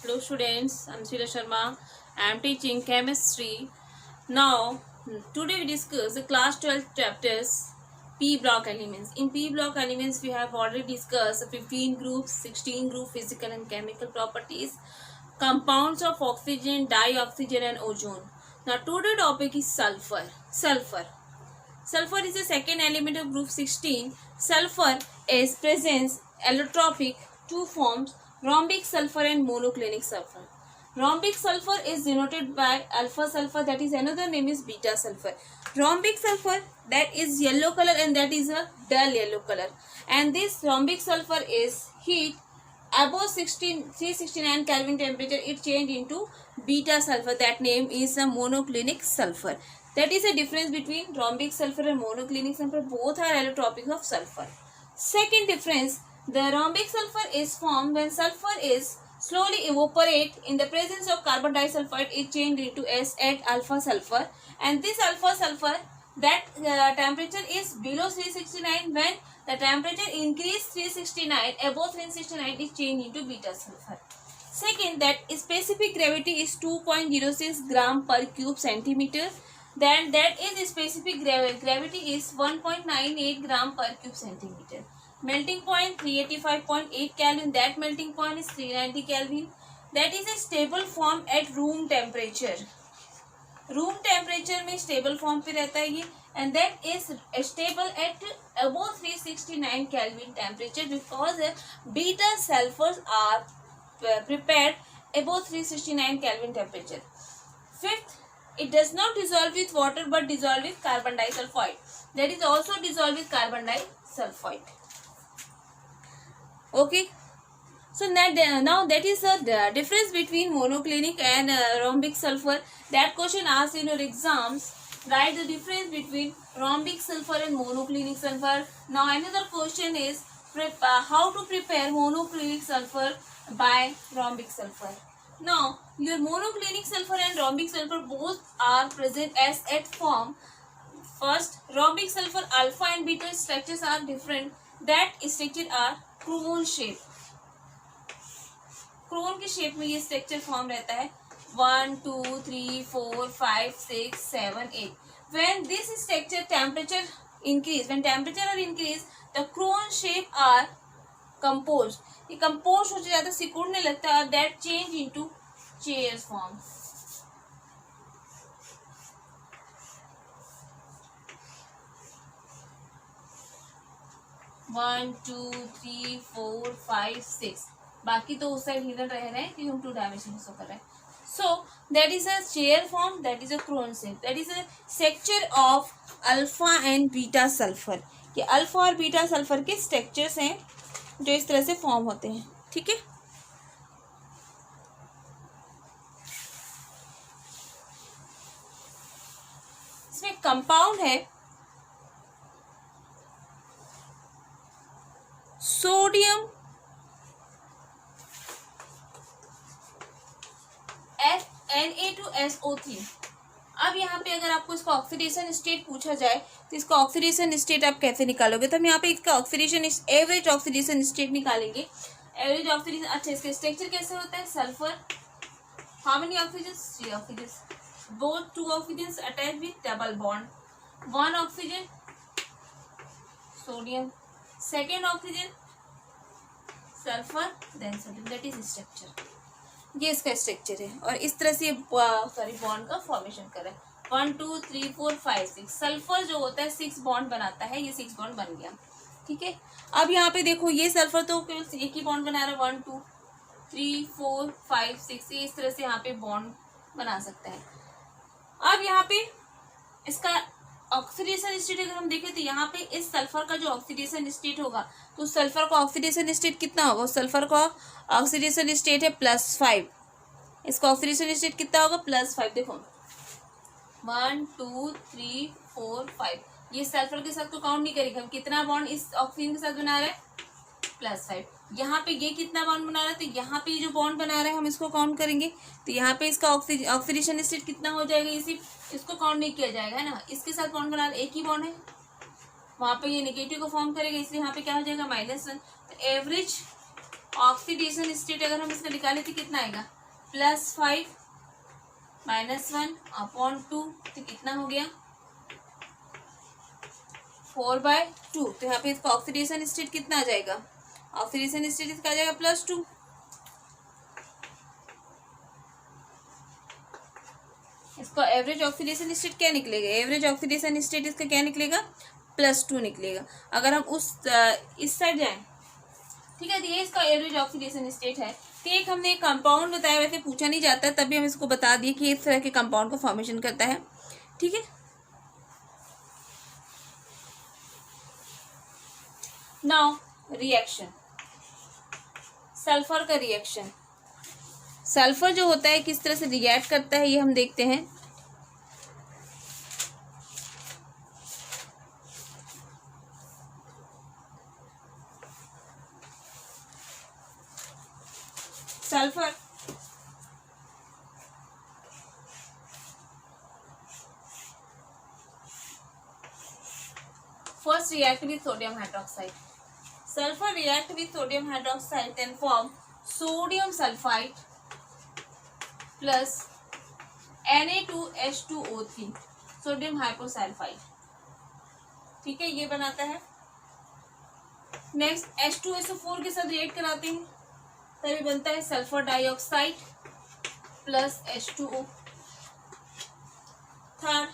Hello students, I'm Sheila Sharma. I'm teaching chemistry. Now, today we discuss the class 12 chapters P block elements. In P block elements, we have already discussed 15 groups, 16 group physical and chemical properties, compounds of oxygen, dioxygen and ozone. Now, today topic is sulfur. Sulfur is the second element of group 16. Sulfur is presents allotropic two forms, rhombic sulfur and monoclinic sulfur. Rhombic sulfur is denoted by alpha sulfur, that is another name is beta sulfur. Rhombic sulfur, that is yellow color and that is a dull yellow color. And this rhombic sulfur is heat above 369 Kelvin temperature, it change into beta sulfur, that name is a monoclinic sulfur. That is a difference between rhombic sulfur and monoclinic sulfur. Both are allotropic of sulfur. Second difference, the rhombic sulfur is formed when sulfur is slowly evaporate in the presence of carbon disulfide. It changed into S at alpha sulfur, and this alpha sulfur, that temperature is below 369. When the temperature increase 369, above 369 is changed into beta sulfur. Second, that specific gravity is 2.06 gram per cube centimeter. Then that is specific gravity is 1.98 gram per cube centimeter. Melting point 385.8 Kelvin. That melting point is 390 Kelvin. That is a stable form at room temperature. Room temperature में stable form पे रहता है ये, and that is stable at above 369 kelvin temperature because beta sulphurs are prepared above 369 kelvin temperature. Fifth, it does not dissolve with water but dissolve with carbon disulfide. That is also dissolve with carbon disulfide. Okay. So now that is the difference between monoclinic and rhombic sulfur. That question asked in your exams. Write the difference between rhombic sulfur and monoclinic sulfur. Now another question is how to prepare monoclinic sulfur by rhombic sulfur. Now your monoclinic sulfur and rhombic sulfur both are present as at form. First, rhombic sulfur alpha and beta structures are different. That structure are cone shape. Crown के shape में ये structure form रहता है 1 2 3 4 5 6 7 8. When this structure temperature increase, when temperature are increase, the cone shape are composed. ये composed हो जाता है, सिकुड़ने लगता है. That change into chair form. One two three four five six. बाकी तो उस साइड हिडन रह रहे हैं क्योंकि हम 2 डायमेंशन शो कर रहे हैं. So that is a chair form, that is a crown shape, that is a structure of alpha and beta sulphur. ये अल्फा और बीटा सल्फर के स्ट्रक्चर्स हैं जो इस तरह से फॉर्म होते हैं. ठीक है. इसमें कंपाउंड है सोडियम Na2SO3. अब यहाँ पे अगर आपको इसका ऑक्सीडेशन स्टेट पूछा जाए तो इसका ऑक्सीडेशन स्टेट आप कैसे निकालोगे, तो हम यहाँ पे इसका ऑक्सीडेशन एवरेज ऑक्सीडेशन स्टेट निकालेंगे. Average oxidation. अच्छा, इसका स्ट्रक्चर कैसे होता है? Sulphur, how many oxygen? 3 oxygen. Both 2 oxygen attach with double bond. 1 oxygen sodium, second oxygen sulphur, then sodium. That is structure. ये इसका स्ट्रक्चर है और इस तरह से बॉन्ड का फॉर्मेशन कर रहा है. 1 2 3 4 5 6. सल्फर जो होता है 6 बॉन्ड बनाता है. ये 6 बॉन्ड बन गया. ठीक है. अब यहाँ पे देखो ये सल्फर तो केवल एक ही बॉन्ड बना रहा है. 1 2 3 4 5 6. ये इस तरह से यहाँ पे बॉन्ड बना सकता है. अब यहाँ पे इसका ऑक्सीडेशन स्टेट अगर हम देखें तो यहाँ पे इस सल्फर का जो ऑक्सीडेशन स्टेट होगा तो सल्फर का ऑक्सीडेशन स्टेट कितना होगा? सल्फर का ऑक्सीडेशन स्टेट है +5. इसका ऑक्सीडेशन स्टेट कितना होगा? +5. देखो 1 2 3 4 5. ये सल्फर के साथ को काउंट नहीं करेंगे हम. कितना बॉन्ड इस ऑक्सीजन के साथ बना रहे हैं? +5. यहाँ पे ये कितना बॉन्ड बना रहा है? तो यहाँ पे जो बॉन्ड बना रहा है हम इसको काउंट करेंगे. तो यहाँ पे इसका ऑक्सीडेशन स्टेट कितना हो जाएगा? इसको काउंट नहीं किया जाएगा, है ना. इसके साथ बॉन्ड बना रहा है, एक ही बॉन्ड है. वहाँ पे ये नेगेटिव को फॉर्म करेगा, इसलिए यहाँ पे क्या हो जाएगा? -1. तो एवरेज ऑक्सीडेशन स्टेट अगर हम इसका निकाले तो कितना आएगा, +5 -1 अपॉन 2, तो कितना हो गया 4/2। तो यहाँ पे इसका ऑक्सीडेशन स्टेट कितना आ जाएगा, ऑक्सीडेशन स्टेट इसका आ जाएगा +2। इसका एवरेज ऑक्सीडेशन स्टेट क्या निकलेगा, एवरेज ऑक्सीडेशन स्टेट इसका क्या निकलेगा, +2 निकलेगा। अगर हम इस साइड जाएं, ठीक है, तो ये इसका एवरेज ऑक्सीडेशन स्टेट है। तो एक हमने एक कंपाउंड बताया, वैसे पूछा नहीं जाता तभी हम इसको बता दिए कि इस तरह के कंपाउंड को फॉर्मेशन करता है, ठीक है। नाउ रिएक्शन, सल्फर का रिएक्शन, सल्फर जो होता है किस तरह से रिएक्ट करता है ये हम देखते हैं। Sulphur first react with sodium hydroxide. Sulfur react with sodium hydroxide, then form sodium sulfite plus Na2H2O3, sodium hyposulphide, ठीक है, ये बनाता है। नेक्स्ट H2SO4 के साथ रिएक्ट कराते हैं, तभी बनता है sulphur dioxide plus H2O। Third,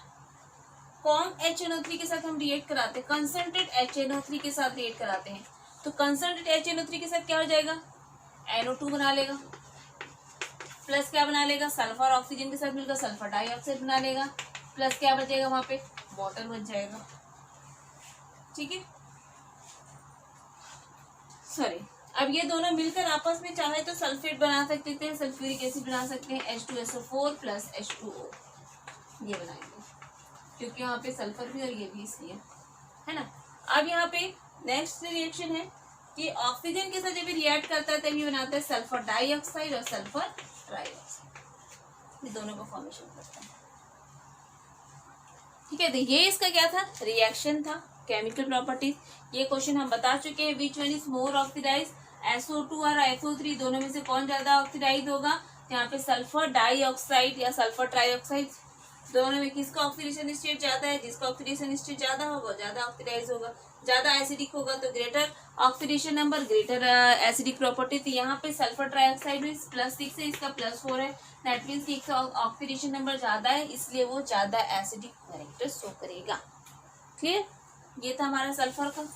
com HNO3 के साथ हम रिएक्ट कराते हैं, कंसंट्रेट HNO3 के साथ रिएक्ट कराते हैं, तो कंसंट्रेट HNO3 के साथ क्या हो जाएगा, NO2 बना लेगा, प्लस क्या बना लेगा, सल्फर ऑक्सीजन के साथ मिलकर सल्फर डाइऑक्साइड बना लेगा, प्लस क्या बचेगा वहां पे, वाटर बच जाएगा, ठीक है। सॉरी, अब ये दोनों मिलकर आपस में चाहे तो सल्फेट बना सकते थे, सल्फ्यूरिक एसिड बना सकते हैं, H2SO4 प्लस H2O, ये बनाएंगे क्योंकि यहाँ पे सल्फर भी और ये भी, इसलिए, है ना। अब यहाँ पे नेक्स्ट रिएक्शन है कि ऑक्सीजन के साथ जब रिएक्ट करता है तभी बनाता है सल्फर डाइऑक्साइड और सल्फर ट्राइऑक्साइड, ये दोनों का फॉर्मेशन करता है, ठीक है। तो ये इसका क्या था, रिएक्शन था, केमिकल प्रॉपर्टीज। ये क्वेश्चन हम बता चुके हैं, which one is more oxidise, SO2 और SO3 दोनों में से कौन ज्यादा ऑक्सीडाइज होगा, यहाँ पे सल्फर डाइऑक्साइड या सल्फर ट्राइऑक्साइड, दोनों में किसका ऑक्सीडेशन स्टेट ज्यादा है, जिसका ऑक्सीडेशन स्टेट ज्यादा होगा ज्यादा ऑक्सीडाइज होगा, ज्यादा एसिडिक होगा तो greater oxidation number, greater acidic property. तो यहाँ पे सल्फर ट्राइऑक्साइड में +6 है, इसका +4 है, दैट मीन्स कि इसका ऑक्सीडेशन नंबर ज्यादा है, इसलिए वो ज्यादा एसिडिक कैरेक्टर शो करेगा। क्लियर, ये था हमारा सल्फर का।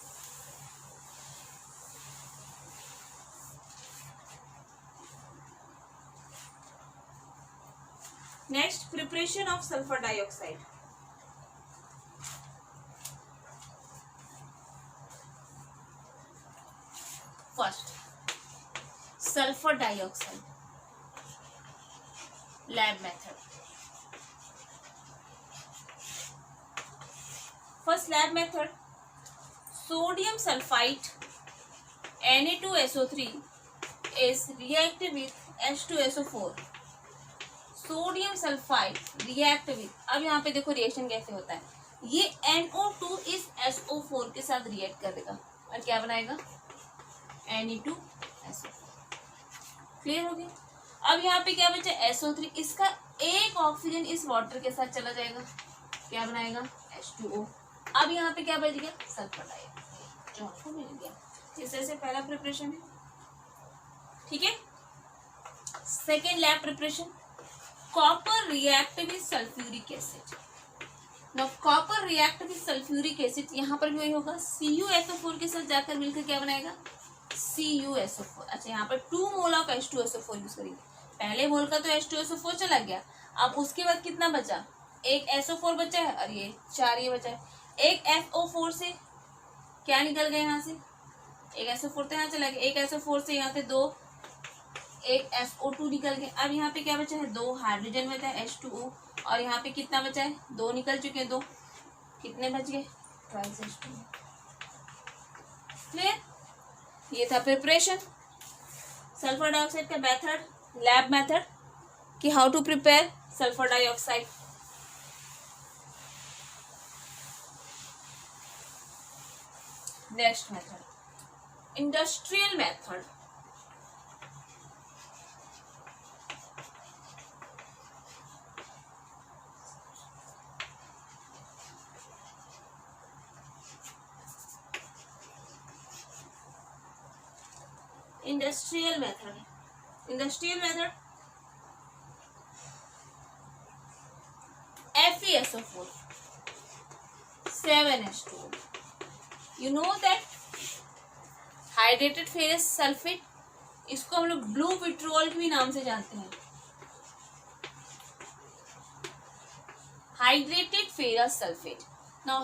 Next, preparation of sulphur dioxide. First, sulphur dioxide lab method. First lab method, sodium sulphite Na2SO3 is reacted with H2SO4, sodium sulphide react with, अब यहाँ पे देखो रिएक्शन कैसे होता है, ये NO2 इस SO4 के साथ रिएक्ट करेगा और क्या बनाएगा, Na2SO4। क्लियर हो गया। अब यहाँ पे क्या बचा, SO3, इसका एक ऑक्सीजन इस वाटर के साथ चला जाएगा, क्या बनाएगा, H2O। अब यहाँ पे क्या बच गया, सल्फर डाइऑक्साइड जो आपको मिल गया। इस तरह से पहला प्रिपरेशन है, ठीक है। Second lab preparation, copper react with sulphuric acid. Now copper react with sulphuric acid, यहाँ पर भी वही होगा, CuSO4 के साथ जाकर मिलकर क्या बनाएगा, CuSO4। अच्छा, यहाँ पर 2 मोल ऑफ H2SO4 यूज करेंगे, पहले मोल का तो H2SO4 चला गया, अब उसके बाद कितना बचा, एक SO4 बचा है और ये 4 ये बचा है, एक SO4 से क्या निकल गया, यहाँ से एक SO4 तो यहाँ चला गया, एक SO4 से यहाँ से 2, एक SO2 निकल गया। अब यहाँ पे क्या बचा है, 2 हाइड्रोजन बचा है H2O, और यहाँ पे कितना बचा है, 2 निकल चुके हैं, 2 कितने बच गए, 12 H2O। क्लियर, ये था प्रिपरेशन सल्फर डाइऑक्साइड का मेथड, लैब मेथड कि how to prepare sulphur dioxide. Next method, industrial method. Industrial method, industrial method FeSO4 7H2O. You know that hydrated ferrous sulphate, इसको हम लोग ब्लू विट्रोल भी नाम से जानते हैं. Hydrated ferrous sulfate. Now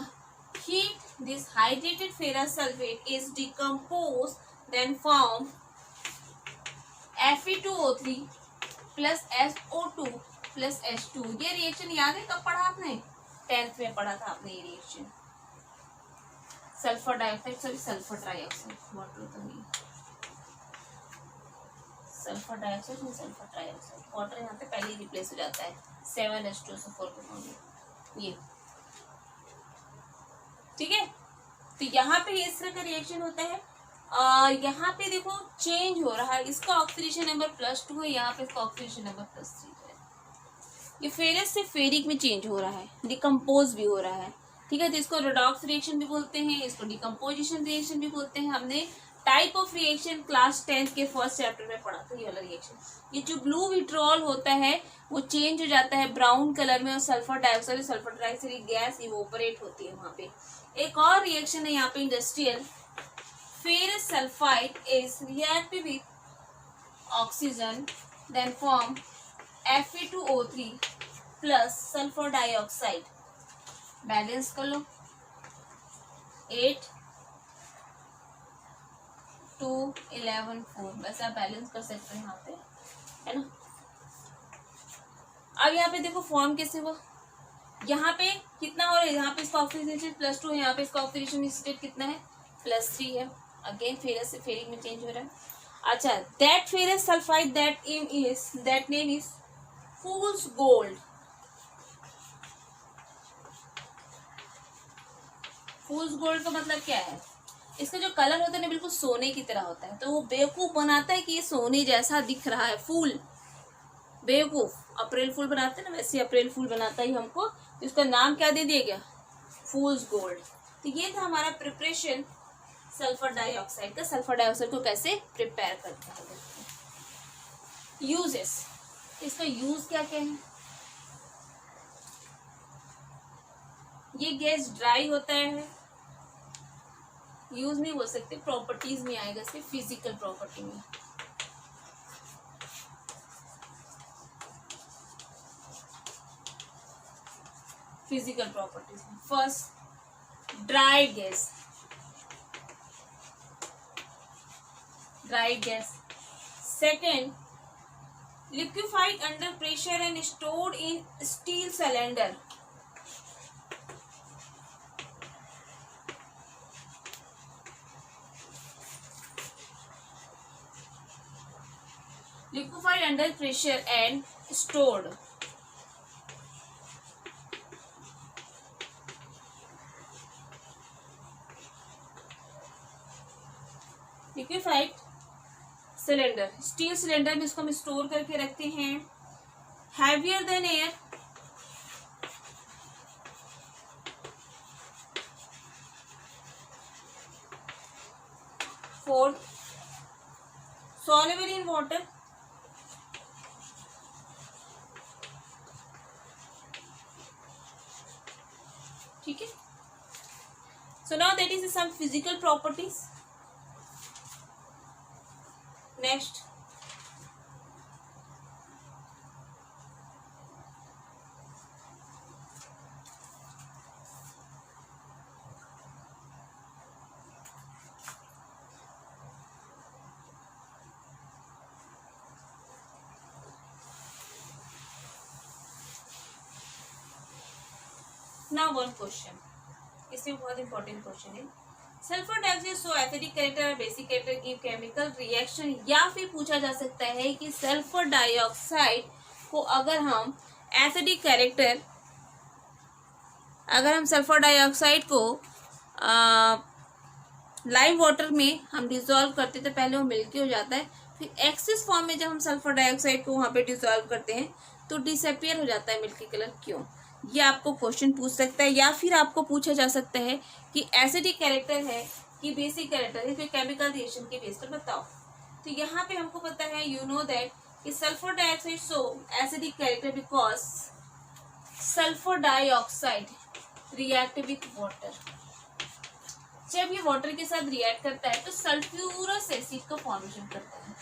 heat this hydrated ferrous sulfate is decomposed, then form Fe2O3 plus SO2 plus H2. ये reaction याद है कब पढ़ा आपने? 10th में पढ़ा था आपने ये reaction. Sulphur dioxide, sorry sulphur trioxide, water तो नहीं, सल्फर डाइऑक्साइड नहीं सल्फर ट्राइऑक्साइड. वाटर यहाँ पे पहले ही रिप्लेस हो जाता है 7H2SO4 के फॉर्म में. ये ठीक है. तो यहाँ पे इस तरह का रिएक्शन होता है. यहाँ पे देखो चेंज हो रहा है, इसका ऑक्सीडेशन नंबर +2 है, यहाँ पे इसका ऑक्सीडेशन नंबर +3 है. ये फेरस से फेरिक में चेंज हो रहा है, डिकम्पोज भी हो रहा है. ठीक है. तो इसको रेडॉक्स रिएक्शन भी बोलते हैं, इसको डिकम्पोजिशन रिएक्शन भी बोलते हैं. हमने टाइप ऑफ रिएक्शन क्लास 10 के फर्स्ट चैप्टर में पढ़ा था. ये वाला रिएक्शन, ये जो ब्लू विट्रॉल होता है वो चेंज हो जाता है ब्राउन कलर में, और sulphur dioxide, sulphur dioxide gas evaporate होती है वहां पे. एक और रिएक्शन है यहाँ पे industrial. Ferrous sulphide is react with oxygen, then form Fe2O3 plus sulphur dioxide. Balance कर लो, 8 2 11 4. वैसे आप बैलेंस कर सकते हैं यहाँ पे, है ना. अब यहाँ पे देखो फॉर्म कैसे हुआ. यहाँ पे कितना हो रहा है, यहाँ पे इसका ऑक्सीडेशन +2 है, यहाँ पे इसका ऑक्सीडेशन स्टेट कितना है, +3 है. अगेन फेरस से फेरिक में चेंज हो रहा है. अच्छा, that ferrous sulphide that name is fools gold. Fools gold का मतलब क्या है, इसका जो कलर होता है ना बिल्कुल सोने की तरह होता है. तो वो बेवकूफ बनाता है कि ये सोने जैसा दिख रहा है. फूल बेवकूफ, अप्रैल फूल बनाते हैं ना, वैसे अप्रैल फूल बनाता ही हमको. तो इसका नाम क्या दे दिया गया, फूल्स गोल्ड. तो ये था हमारा प्रिपरेशन सल्फर डाइऑक्साइड का. सल्फर डाइऑक्साइड को कैसे प्रिपेयर करते हैं. यूजेस, इसका यूज क्या क्या है. ये गैस ड्राई होता है, यूज नहीं बोल सकते, प्रॉपर्टीज में आएगा इसके, फिजिकल प्रॉपर्टी में. फिजिकल प्रॉपर्टीज में first dry gas. Dry gas. Second liquefied under pressure and stored in steel cylinder. Liquefied under pressure and stored. Liquefied cylinder, steel cylinder में इसको हम स्टोर करके रखते हैं. Heavier than air. Fourth soluble in water. ठीक है. So now that is some physical properties. Next, now one question. इसमें बहुत इंपॉर्टेंट क्वेश्चन है. Sulphur dioxide so acidic character और basic character give chemical reaction. या फिर पूछा जा सकता है कि सल्फर डाइऑक्साइड को अगर हम एसिडिक कैरेक्टर, अगर हम सल्फर डाइऑक्साइड को लाइम वाटर में हम डिसॉल्व करते तो पहले वो मिल्की हो जाता है, फिर एक्सिस फॉर्म में जब हम सल्फर डाइऑक्साइड को वहाँ पे डिसॉल्व करते हैं तो डिसअपियर हो जाता है मिल्की कलर. क्यों, ये आपको क्वेश्चन पूछ सकता है. या फिर आपको पूछा जा सकता है कि एसिडिक कैरेक्टर है कि बेसिक कैरेक्टर है, फिर केमिकल रिएक्शन के बेस पर बताओ. तो यहाँ पे हमको पता है, यू नो दैट कि sulphur dioxide show acidic character because sulphur dioxide react with water. जब ये वाटर के साथ रिएक्ट करता है तो सल्फ्यूरस एसिड का फॉर्मेशन करता है।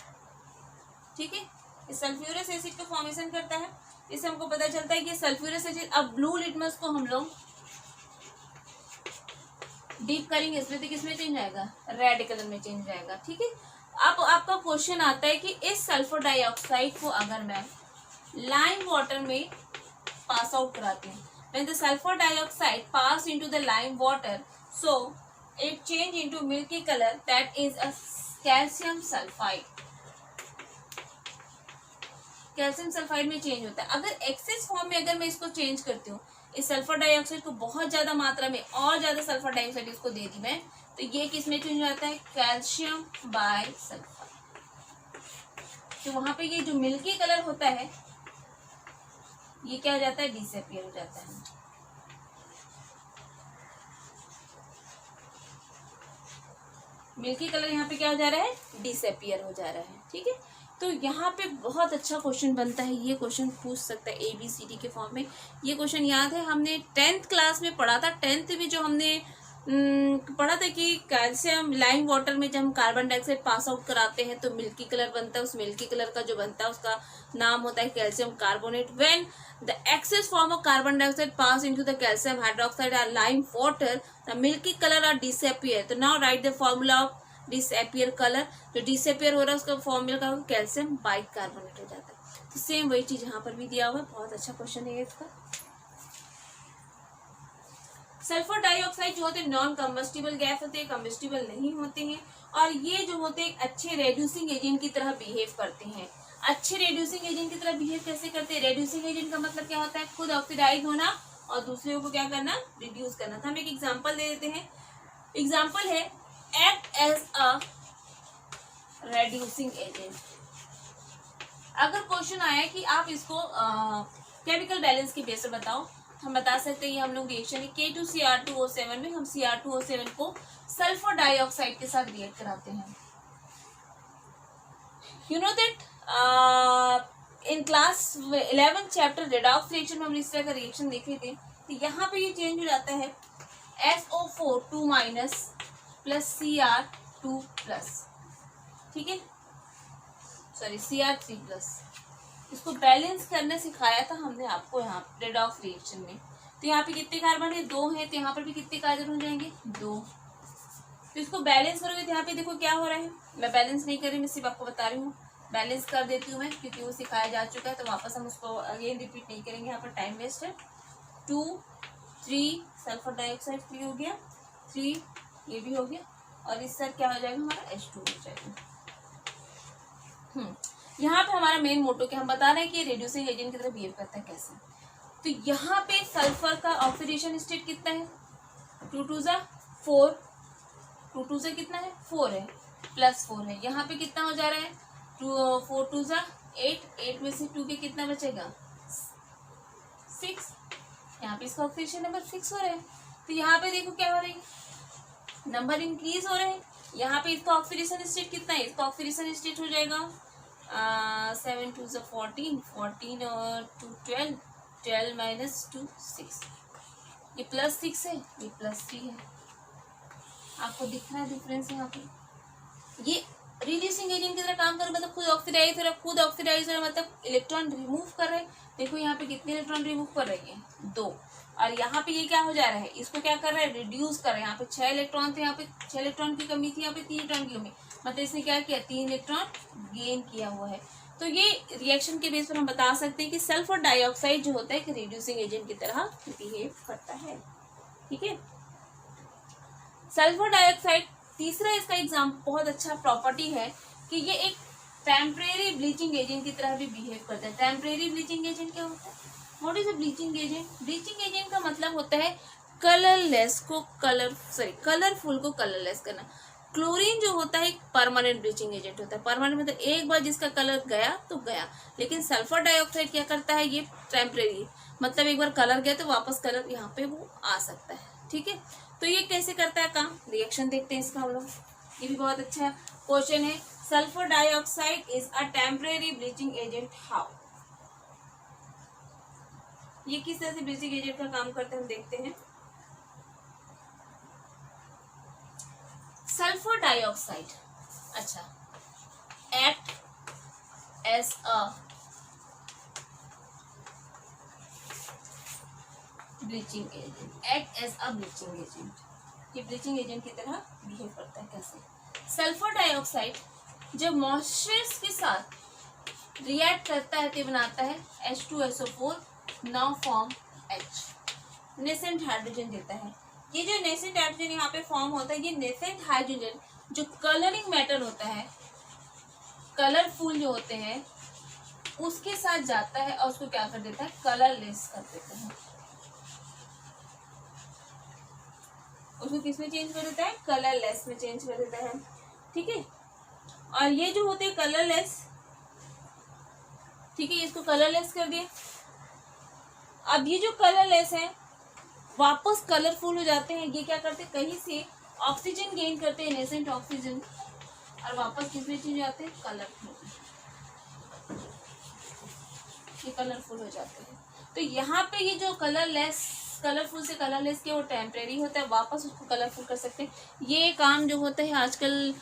ठीक है, ये सल्फ्यूरस एसिड का फॉर्मेशन करता है। इससे हमको पता चलता है कि सल्फ्यूरस एसिड, अब ब्लू लिटमस को हम लोग डीप करेंगे, इसमें तो किसमें चेंज आएगा, रेड कलर में चेंज आएगा। ठीक है, अब आपका क्वेश्चन आता है कि इस सल्फर डाइऑक्साइड को अगर मैं लाइम वाटर में पास आउट कराती हूँ, when the sulfur dioxide pass into the lime water, so it change into milky color, that is a calcium sulfide। Calcium sulphide में चेंज होता है। अगर एक्सेस फॉर्म में अगर मैं इसको चेंज करती हूँ, इस सल्फर डाइऑक्साइड को बहुत ज्यादा मात्रा में और ज्यादा सल्फर डाइऑक्साइड इसको दे दी मैं, तो ये किस में चेंज हो जाता है, कैल्शियम बाय सल्फाइड। तो वहां पे ये जो मिल्की कलर होता है ये क्या हो जाता है, डिसअपियर हो जाता है। मिल्की कलर यहाँ पे क्या हो जा रहा है, डिसअपियर हो जा रहा है। ठीक है, तो यहाँ पे बहुत अच्छा क्वेश्चन बनता है। ये क्वेश्चन पूछ सकता है ABCD के फॉर्म में। ये क्वेश्चन याद है, हमने 10th क्लास में पढ़ा था। 10th में जो हमने पढ़ा था कि कैल्शियम लाइम वाटर में जब हम कार्बन डाइऑक्साइड पास आउट कराते हैं तो मिल्की कलर बनता है। उस मिल्की कलर का जो बनता है उसका नाम होता है calcium carbonate. When the excess form of carbon dioxide pass into the calcium hydroxide और lime water, the milky colour are disappear. तो now write the formula of disappear colour. जो डिसअपियर हो रहा है उसका फॉर्मूला का कैल्शियम बाइकार्बोनेट हो जाता है। तो सेम वही चीज यहाँ पर भी दिया हुआ है। बहुत अच्छा क्वेश्चन है इसका। सल्फर डाइऑक्साइड जो होते हैं नॉन कम्बस्टिबल गैस होते हैं, कम्बस्टिबल नहीं होते हैं, और ये जो होते हैं अच्छे रेड्यूसिंग एजेंट की तरह बिहेव करते हैं। अच्छे रेड्यूसिंग एजेंट की तरह बिहेव कैसे करते हैं, रेड्यूसिंग एजेंट का मतलब क्या होता है, खुद ऑक्सीडाइज होना और दूसरे को क्या करना, रिड्यूस करना। तो हम एक एग्जाम्पल दे देते हैं। एग्जाम्पल है act as a reducing agent. अगर क्वेश्चन आया कि आप इसको केमिकल बैलेंस के बेस पर बताओ, हम बता सकते हैं ये हम लोग रिएक्शन K2Cr2O7 में हम Cr2O7 को सल्फर डाइऑक्साइड के साथ रिएक्ट कराते हैं। You know that in class 11 chapter redox reaction में हम इस तरह का रिएक्शन देखे थे। तो यहाँ पे ये चेंज हो जाता है SO4 2- प्लस Cr2 प्लस, ठीक है, सॉरी Cr3 प्लस। इसको बैलेंस करने सिखाया था हमने आपको यहाँ रेडॉक्स रिएक्शन में। तो यहाँ पे कितने कार्बन है, 2 है, तो यहाँ पर भी कितने कार्बन हो जाएंगे, 2। तो इसको बैलेंस करोगे तो यहाँ पे देखो क्या हो रहा है। मैं बैलेंस नहीं कर रही, मैं सिर्फ आपको बता रही हूँ। बैलेंस कर देती हूँ मैं, क्योंकि वो सिखाया जा चुका है, तो वापस हम उसको अगेन रिपीट नहीं करेंगे, यहाँ पर टाइम वेस्ट है। 2 3 सल्फर डाइऑक्साइड फ्री हो गया, 3 ये भी हो गया, और इस साथ क्या हो जाएगा हमारा H2 हो जाएगा। यहाँ पे हमारा मेन मोटो क्या, हम बता रहे हैं कि रेड्यूसिंग एजेंट की तरह बिहेव करता है कैसे। तो यहाँ पे सल्फर का ऑक्सीडेशन स्टेट कितना है, 2 × 4, 2 से कितना है 4 है, प्लस 4 है। यहाँ पे कितना हो जा रहा है, 4 2 8, 8 में से 2 के कितना बचेगा 6। यहाँ पे इसका ऑक्सीडेशन नंबर 6 हो रहा है। तो यहाँ पे देखो क्या हो रही है, नंबर इंक्रीज हो रहे हैं। यहाँ पे इसका ऑक्सीडेशन स्टेट कितना है, इसका ऑक्सीडेशन स्टेट हो जाएगा 7 2 14, 14 और 2 12, 12 - 2 6। ये +6 है, ये +3 है। आपको दिख रहा है डिफरेंस यहाँ पे। ये रिड्यूसिंग एजेंट की तरह काम कर रहा है, मतलब खुद ऑक्सीडाइज हो रहा है, खुद ऑक्सीडाइज हो रहा है, मतलब इलेक्ट्रॉन रिमूव कर रहे हैं। देखो यहाँ पे कितने इलेक्ट्रॉन रिमूव कर रही है, 2। और यहाँ पे ये क्या हो जा रहा है, इसको क्या कर रहा है, रिड्यूस कर रहा है। यहाँ पे 6 इलेक्ट्रॉन थे, यहाँ पे 6 इलेक्ट्रॉन की कमी थी, यहाँ पे 3 इलेक्ट्रॉन की कमी, मतलब इसने क्या किया, 3 इलेक्ट्रॉन गेन किया हुआ है। तो ये रिएक्शन के बेस पर हम बता सकते हैं कि सल्फर डाइऑक्साइड जो होता है कि रिड्यूसिंग एजेंट की तरह बिहेव करता है। ठीक है, सल्फर डाइऑक्साइड तीसरा इसका एग्जाम्पल बहुत अच्छा प्रॉपर्टी है कि ये एक टेम्परेरी ब्लीचिंग एजेंट की तरह भी बिहेव करता है। टेम्परेरी ब्लीचिंग एजेंट क्या होता है, what is a bleaching agent. Bleaching agent का मतलब होता है कलरलेस को कलरफुल को कलरलेस करना। क्लोरीन जो होता है एक परमानेंट ब्लीचिंग एजेंट होता है। परमानेंट मतलब एक बार जिसका कलर गया तो गया, लेकिन सल्फर डाइऑक्साइड क्या करता है, ये टेम्परेरी, मतलब एक बार कलर गया तो वापस कलर यहाँ पे वो आ सकता है। ठीक है, तो ये कैसे करता है काम, रिएक्शन देखते हैं इसका हम लोग। ये भी बहुत अच्छा क्वेश्चन है। Sulphur dioxide is a temporary bleaching agent. How? ये किस तरह से ब्लीचिंग एजेंट का काम करते हैं हम देखते हैं। सल्फर डाइऑक्साइड, अच्छा, act as a bleaching agent, act as a bleaching agent. ये ब्लीचिंग एजेंट की तरह बिहेव करता है। कैसे? सल्फर डाइऑक्साइड जब मॉइस्चर के साथ रिएक्ट करता है तो बनाता है H2SO4, now form H, nascent hydrogen देता है। ये जो नेसेंट हाइड्रोजन यहाँ पे फॉर्म होता है, ये नेसेंट हाइड्रोजन जो कलरिंग मैटर होता है, कलरफुल जो होते हैं, उसके साथ जाता है और उसको क्या कर देता है, कलरलेस कर देता है। उसको किस में चेंज कर देता है, कलरलेस में चेंज कर देता है। ठीक है, और ये जो होते हैं कलरलेस, ठीक है, इसको कलरलेस कर दिया। अब ये जो कलरलेस है वापस कलरफुल हो जाते हैं। ये क्या करते हैं, कहीं से ऑक्सीजन गेन करते हैं, नेसेंट ऑक्सीजन, और वापस किस में चेंज हो जाते हैं, कलरफुल, ये कलरफुल हो जाते हैं। तो यहाँ पे ये जो कलरलेस, कलरफुल से कलरलेस के वो टेम्परेरी होता है, वापस उसको कलरफुल कर सकते हैं। ये काम जो होता है आजकल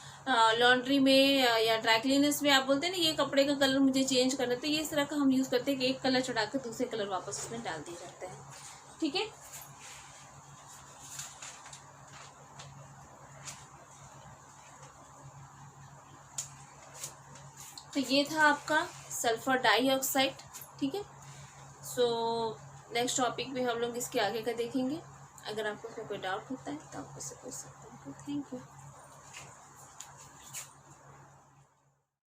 लॉन्ड्री में या ड्राई क्लीनर्स में, आप बोलते हैं ना ये कपड़े का कलर मुझे चेंज करना, तो ये इस तरह का हम यूज़ करते हैं कि एक कलर चढ़ाकर दूसरे कलर वापस उसमें डाल दिए जाते हैं। ठीक है, तो ये था आपका सल्फर डाइऑक्साइड। ठीक है, सो नेक्स्ट टॉपिक में हम लोग इसके आगे का देखेंगे। अगर आपको इसमें कोई डाउट होता है तो आप उससे पूछ सकते हैं। Thank you.